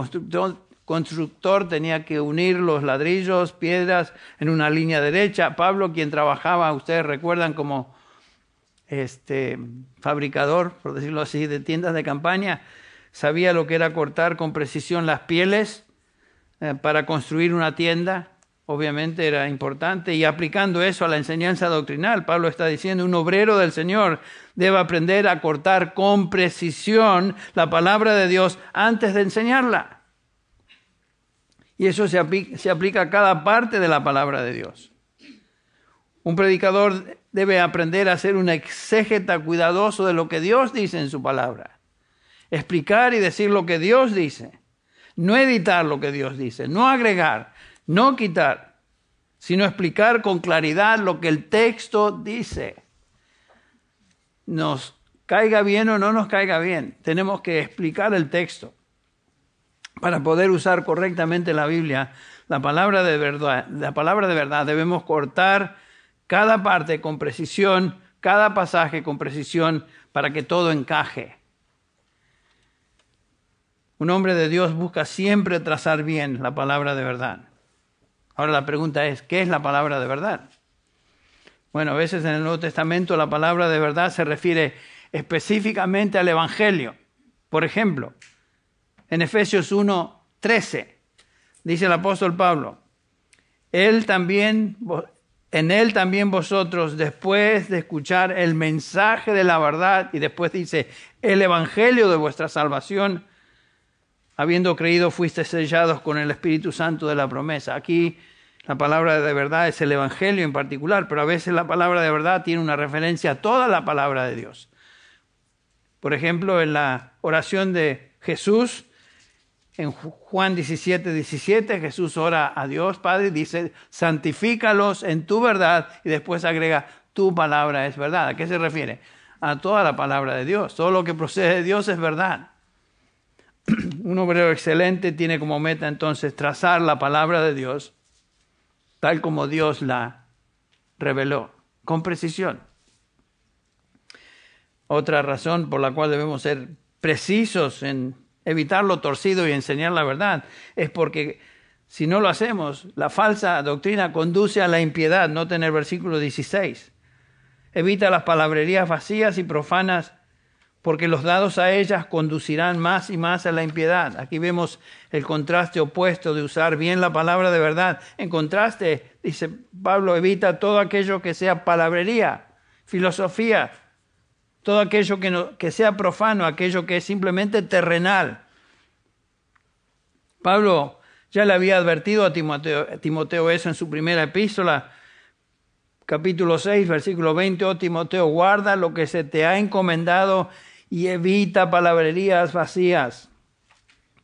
constructor tenía que unir los ladrillos, piedras en una línea derecha. Pablo, quien trabajaba, ustedes recuerdan, como fabricador, por decirlo así, de tiendas de campaña, sabía lo que era cortar con precisión las pieles para construir una tienda. Obviamente era importante, y aplicando eso a la enseñanza doctrinal, Pablo está diciendo, un obrero del Señor debe aprender a cortar con precisión la palabra de Dios antes de enseñarla. Y eso se aplica a cada parte de la palabra de Dios. Un predicador debe aprender a ser un exégeta cuidadoso de lo que Dios dice en su palabra. Explicar y decir lo que Dios dice. no editar lo que Dios dice, no agregar, no quitar, sino explicar con claridad lo que el texto dice. Nos caiga bien o no nos caiga bien, tenemos que explicar el texto para poder usar correctamente la Biblia, la palabra de verdad. La palabra de verdad debemos cortar cada parte con precisión, cada pasaje con precisión para que todo encaje. Un hombre de Dios busca siempre trazar bien la palabra de verdad. Ahora la pregunta es, ¿qué es la palabra de verdad? Bueno, a veces en el Nuevo Testamento la palabra de verdad se refiere específicamente al Evangelio. Por ejemplo, en Efesios 1:13 dice el apóstol Pablo, en él también vosotros, después de escuchar el mensaje de la verdad, y después dice, el Evangelio de vuestra salvación, habiendo creído, fuisteis sellados con el Espíritu Santo de la promesa. Aquí la palabra de verdad es el Evangelio en particular, pero a veces la palabra de verdad tiene una referencia a toda la palabra de Dios. Por ejemplo, en la oración de Jesús, en Juan 17:17, Jesús ora a Dios Padre y dice, santifícalos en tu verdad, y después agrega, tu palabra es verdad. ¿A qué se refiere? A toda la palabra de Dios. Todo lo que procede de Dios es verdad. Un obrero excelente tiene como meta entonces trazar la palabra de Dios tal como Dios la reveló, con precisión. Otra razón por la cual debemos ser precisos en evitar lo torcido y enseñar la verdad es porque si no lo hacemos, la falsa doctrina conduce a la impiedad. Noten el versículo 16. Evita las palabrerías vacías y profanas, porque los dados a ellas conducirán más y más a la impiedad. Aquí vemos el contraste opuesto de usar bien la palabra de verdad. En contraste, dice Pablo, evita todo aquello que sea palabrería, filosofía, todo aquello que sea profano, aquello que es simplemente terrenal. Pablo ya le había advertido a Timoteo eso en su primera epístola, capítulo 6, versículo 20. Oh Timoteo, guarda lo que se te ha encomendado y evita palabrerías vacías.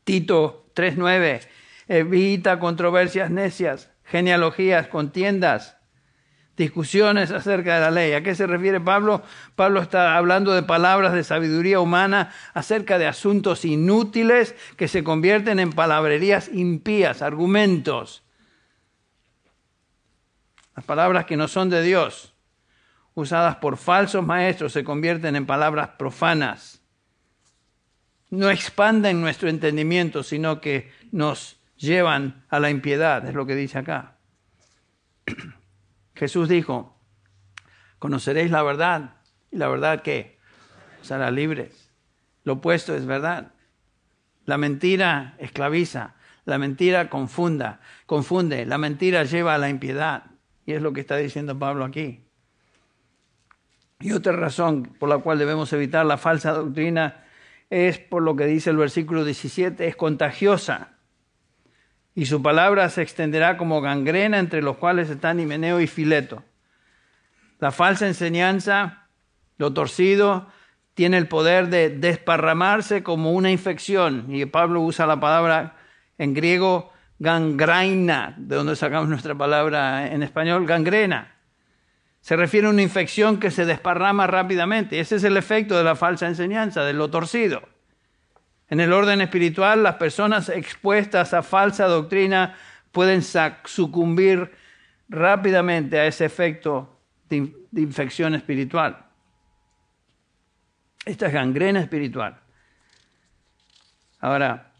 Tito 3:9, evita controversias necias, genealogías, contiendas, discusiones acerca de la ley. ¿A qué se refiere Pablo? Pablo está hablando de palabras de sabiduría humana acerca de asuntos inútiles que se convierten en palabrerías impías, argumentos. Las palabras que no son de Dios, usadas por falsos maestros, se convierten en palabras profanas. No expanden nuestro entendimiento, sino que nos llevan a la impiedad, es lo que dice acá. Jesús dijo, conoceréis la verdad, y la verdad ¿qué? Os hará libres. Lo opuesto es verdad. La mentira esclaviza, la mentira confunde, la mentira lleva a la impiedad. Y es lo que está diciendo Pablo aquí. Y otra razón por la cual debemos evitar la falsa doctrina es por lo que dice el versículo 17, es contagiosa. Y su palabra se extenderá como gangrena, entre los cuales están Himeneo y Fileto. La falsa enseñanza, lo torcido, tiene el poder de desparramarse como una infección. Y Pablo usa la palabra en griego gangraina, de donde sacamos nuestra palabra en español, gangrena. Se refiere a una infección que se desparrama rápidamente. Ese es el efecto de la falsa enseñanza, de lo torcido. En el orden espiritual, las personas expuestas a falsa doctrina pueden sucumbir rápidamente a ese efecto de infección espiritual. Esta es gangrena espiritual. Ahora,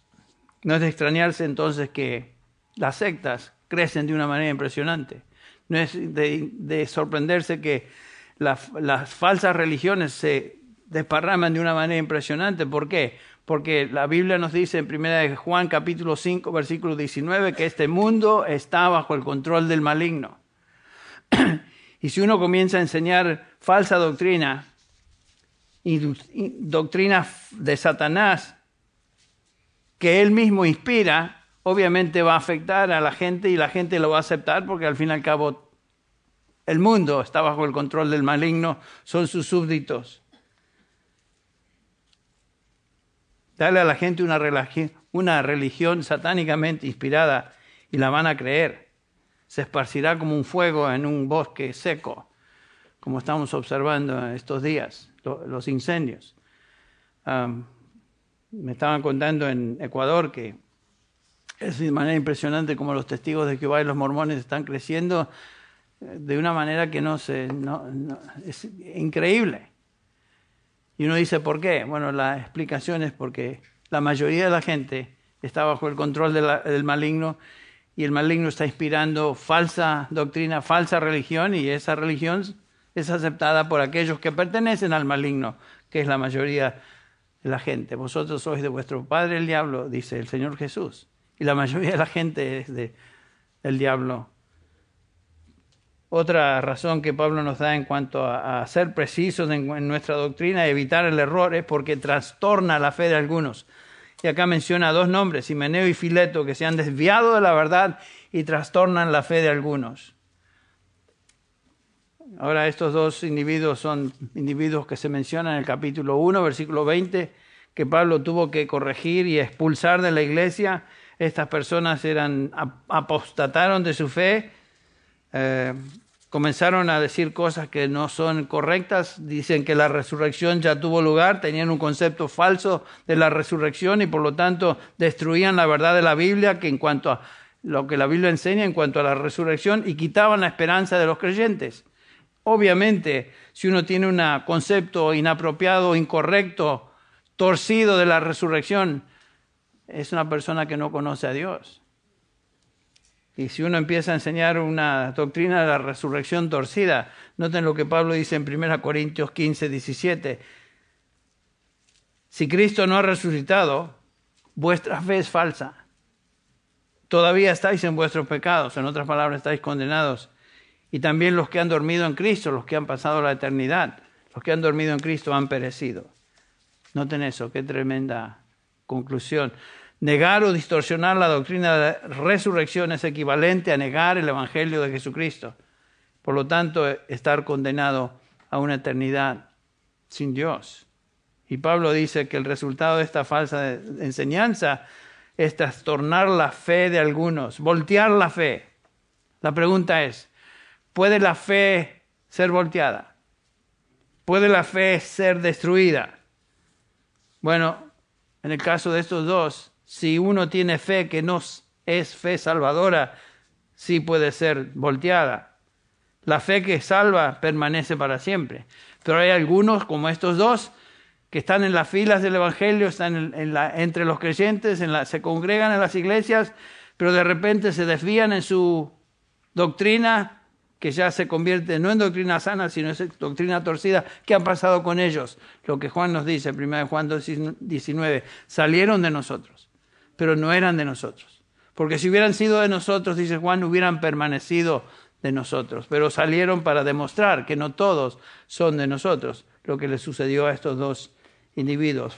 no es de extrañarse entonces que las sectas crecen de una manera impresionante. No es de sorprenderse que las falsas religiones se desparraman de una manera impresionante. ¿Por qué? Porque la Biblia nos dice en 1 Juan capítulo 5, versículo 19, que este mundo está bajo el control del maligno. Y si uno comienza a enseñar falsa doctrina y doctrina de Satanás que él mismo inspira, obviamente va a afectar a la gente y la gente lo va a aceptar porque al fin y al cabo el mundo está bajo el control del maligno, son sus súbditos. Darle a la gente una religión satánicamente inspirada y la van a creer. Se esparcirá como un fuego en un bosque seco, como estamos observando estos días, los incendios. Me estaban contando en Ecuador que es de manera impresionante como los testigos de Jehová y los mormones están creciendo de una manera que es increíble. Y uno dice, ¿por qué? Bueno, la explicación es porque la mayoría de la gente está bajo el control del maligno, y el maligno está inspirando falsa doctrina, falsa religión, y esa religión es aceptada por aquellos que pertenecen al maligno, que es la mayoría de la gente. Vosotros sois de vuestro padre el diablo, dice el Señor Jesús, y la mayoría de la gente es del diablo. Otra razón que Pablo nos da en cuanto a ser precisos en nuestra doctrina y evitar el error es porque trastorna la fe de algunos. Y acá menciona dos nombres, Himeneo y Fileto, que se han desviado de la verdad y trastornan la fe de algunos. Ahora, estos dos individuos son individuos que se mencionan en el capítulo 1, versículo 20, que Pablo tuvo que corregir y expulsar de la iglesia. Estas personas apostataron de su fe, comenzaron a decir cosas que no son correctas, dicen que la resurrección ya tuvo lugar, tenían un concepto falso de la resurrección y por lo tanto destruían la verdad de la Biblia, que en cuanto a lo que la Biblia enseña en cuanto a la resurrección, y quitaban la esperanza de los creyentes. Obviamente, si uno tiene un concepto inapropiado, incorrecto, torcido de la resurrección, es una persona que no conoce a Dios. Y si uno empieza a enseñar una doctrina de la resurrección torcida, noten lo que Pablo dice en 1 Corintios 15, 17. Si Cristo no ha resucitado, vuestra fe es falsa. Todavía estáis en vuestros pecados, en otras palabras, estáis condenados. Y también los que han dormido en Cristo, los que han pasado la eternidad, los que han dormido en Cristo han perecido. Noten eso, qué tremenda conclusión. Negar o distorsionar la doctrina de la resurrección es equivalente a negar el Evangelio de Jesucristo. Por lo tanto, estar condenado a una eternidad sin Dios. Y Pablo dice que el resultado de esta falsa enseñanza es trastornar la fe de algunos, voltear la fe. La pregunta es, ¿puede la fe ser volteada? ¿Puede la fe ser destruida? Bueno, en el caso de estos dos, si uno tiene fe que no es fe salvadora, sí puede ser volteada. La fe que salva permanece para siempre. Pero hay algunos, como estos dos, que están en las filas del Evangelio, están entre los creyentes, se congregan en las iglesias, pero de repente se desvían en su doctrina, que ya se convierte no en doctrina sana, sino en doctrina torcida. ¿Qué ha pasado con ellos? Lo que Juan nos dice, 1 Juan 2:19, salieron de nosotros, pero no eran de nosotros. Porque si hubieran sido de nosotros, dice Juan, hubieran permanecido de nosotros. Pero salieron para demostrar que no todos son de nosotros, lo que le sucedió a estos dos individuos.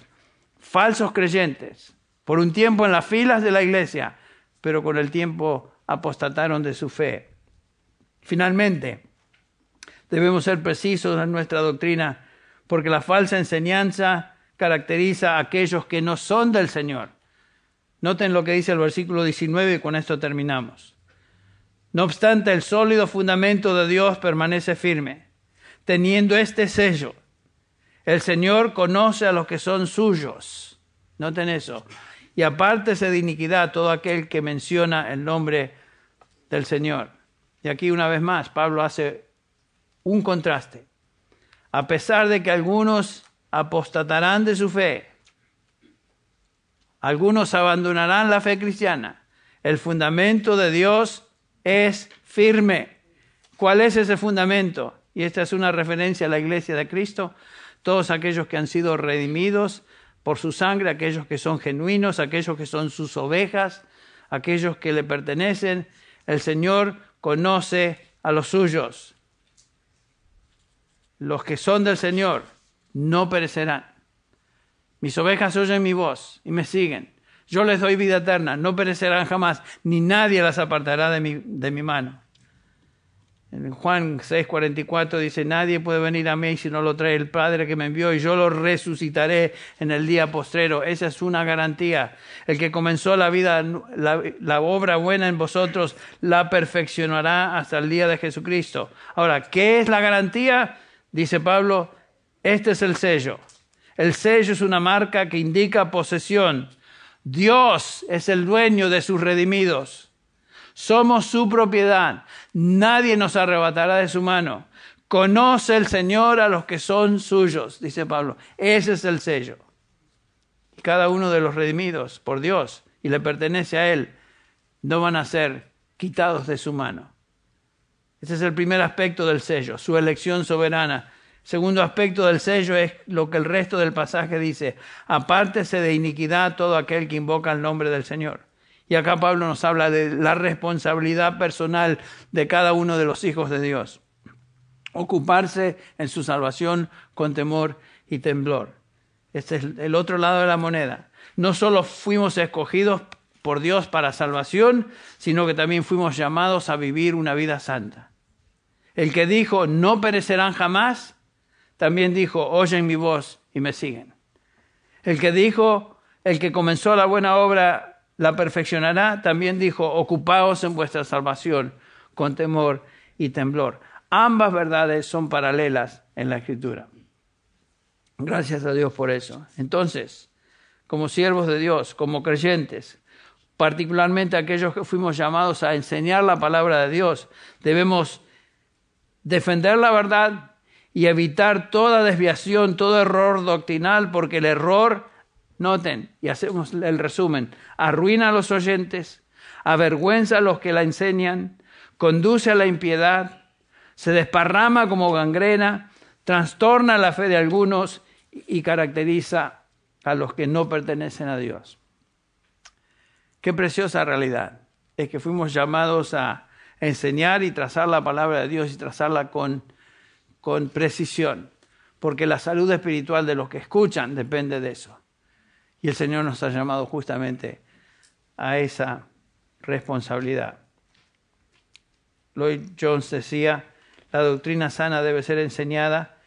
Falsos creyentes, por un tiempo en las filas de la iglesia, pero con el tiempo apostataron de su fe. Finalmente, debemos ser precisos en nuestra doctrina, porque la falsa enseñanza caracteriza a aquellos que no son del Señor. Noten lo que dice el versículo 19 y con esto terminamos. No obstante, el sólido fundamento de Dios permanece firme, teniendo este sello. El Señor conoce a los que son suyos. Noten eso. Y apártese de iniquidad todo aquel que menciona el nombre del Señor. Y aquí una vez más, Pablo hace un contraste. A pesar de que algunos apostatarán de su fe, algunos abandonarán la fe cristiana, el fundamento de Dios es firme. ¿Cuál es ese fundamento? Y esta es una referencia a la iglesia de Cristo. Todos aquellos que han sido redimidos por su sangre, aquellos que son genuinos, aquellos que son sus ovejas, aquellos que le pertenecen. El Señor conoce a los suyos. Los que son del Señor no perecerán. Mis ovejas oyen mi voz y me siguen. Yo les doy vida eterna, no perecerán jamás, ni nadie las apartará de mi mano. En Juan 6:44 dice, nadie puede venir a mí si no lo trae el Padre que me envió y yo lo resucitaré en el día postrero. Esa es una garantía. El que comenzó la vida, la obra buena en vosotros, la perfeccionará hasta el día de Jesucristo. Ahora, ¿qué es la garantía? Dice Pablo, este es el sello. El sello es una marca que indica posesión. Dios es el dueño de sus redimidos. Somos su propiedad. Nadie nos arrebatará de su mano. Conoce el Señor a los que son suyos, dice Pablo. Ese es el sello. Cada uno de los redimidos por Dios y le pertenece a Él, no van a ser quitados de su mano. Ese es el primer aspecto del sello, su elección soberana. Segundo aspecto del sello es lo que el resto del pasaje dice. Apártese de iniquidad todo aquel que invoca el nombre del Señor. Y acá Pablo nos habla de la responsabilidad personal de cada uno de los hijos de Dios. Ocuparse en su salvación con temor y temblor. Este es el otro lado de la moneda. No solo fuimos escogidos por Dios para salvación, sino que también fuimos llamados a vivir una vida santa. El que dijo, no perecerán jamás, también dijo, oyen mi voz y me siguen. El que dijo, el que comenzó la buena obra la perfeccionará, también dijo, ocupaos en vuestra salvación con temor y temblor. Ambas verdades son paralelas en la Escritura. Gracias a Dios por eso. Entonces, como siervos de Dios, como creyentes, particularmente aquellos que fuimos llamados a enseñar la palabra de Dios, debemos defender la verdad y evitar toda desviación, todo error doctrinal, porque el error, noten, y hacemos el resumen, arruina a los oyentes, avergüenza a los que la enseñan, conduce a la impiedad, se desparrama como gangrena, trastorna la fe de algunos y caracteriza a los que no pertenecen a Dios. Qué preciosa realidad es que fuimos llamados a enseñar y trazar la palabra de Dios y trazarla con precisión, porque la salud espiritual de los que escuchan depende de eso. Y el Señor nos ha llamado justamente a esa responsabilidad. Lloyd Jones decía, la doctrina sana debe ser enseñada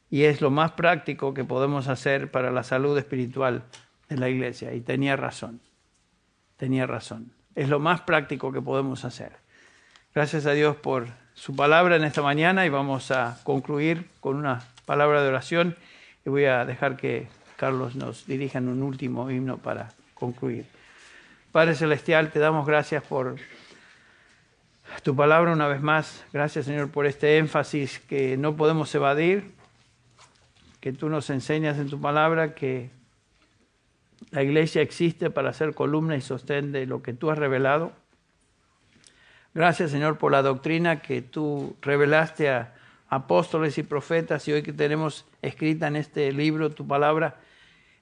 y es lo más práctico que podemos hacer para la salud espiritual de la iglesia. Y tenía razón. Es lo más práctico que podemos hacer. Gracias a Dios por su palabra en esta mañana y vamos a concluir con una palabra de oración y voy a dejar que Carlos nos dirija en un último himno para concluir. Padre Celestial, te damos gracias por tu palabra una vez más. Gracias, Señor, por este énfasis que no podemos evadir, que tú nos enseñas en tu palabra que la iglesia existe para ser columna y sostén de lo que tú has revelado. Gracias, Señor, por la doctrina que tú revelaste a apóstoles y profetas y hoy que tenemos escrita en este libro tu palabra.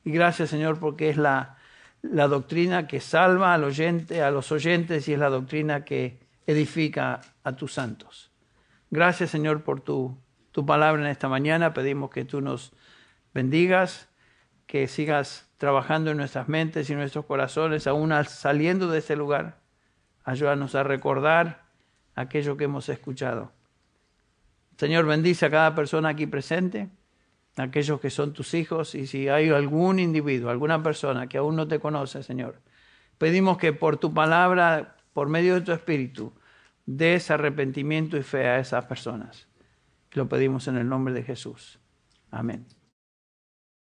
Y gracias, Señor, porque es la doctrina que salva al oyente, a los oyentes y es la doctrina que edifica a tus santos. Gracias, Señor, por tu palabra en esta mañana. Pedimos que tú nos bendigas, que sigas trabajando en nuestras mentes y nuestros corazones, aún saliendo de este lugar. Ayúdanos a recordar aquello que hemos escuchado. Señor, bendice a cada persona aquí presente, a aquellos que son tus hijos, y si hay algún individuo, alguna persona que aún no te conoce, Señor, pedimos que por tu palabra, por medio de tu Espíritu, des arrepentimiento y fe a esas personas. Lo pedimos en el nombre de Jesús. Amén.